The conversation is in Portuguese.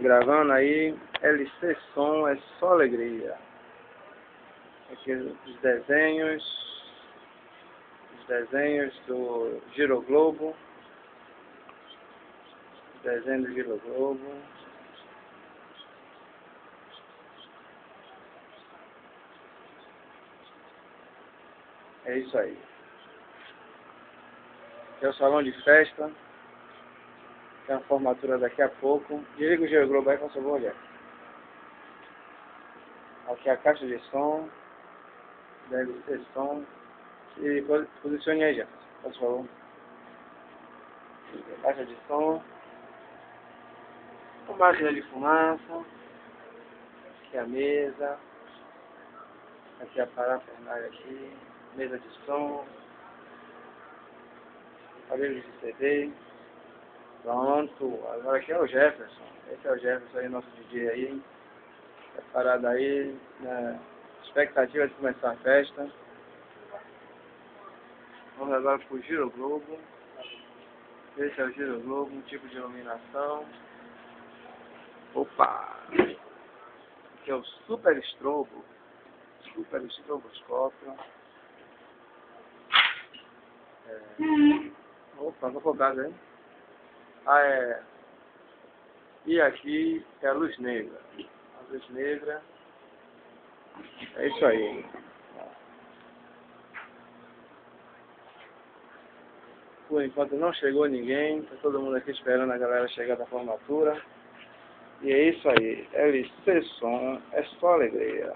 Gravando aí, LC Som é só alegria. Aqui os desenhos do Giroglobo. Desenho do Giroglobo. É isso aí. Aqui é o salão de festa. Tem a formatura daqui a pouco. Desliga o Giroglobo aí, por favor, olhar. Aqui é a caixa de som. Deve ser som. E posicione aí já, por favor. Caixa de som. Uma máquina de fumaça. Aqui a mesa. Aqui a parafernália aqui. Mesa de som. Aparelho de CD. Pronto. Agora aqui é o Jefferson. Esse é o Jefferson aí, nosso DJ aí. Preparado aí, na expectativa de começar a festa. Vamos agora para o Giroglobo. Esse é o Giroglobo, um tipo de iluminação. Opa! Aqui é o Super Estrobo. Super Estroboscópio. Opa, vou colocar aí. E aqui é a luz negra. A luz negra. É isso aí. Por enquanto não chegou ninguém. Tá todo mundo aqui esperando a galera chegar da formatura. E é isso aí. LC Som é só alegria.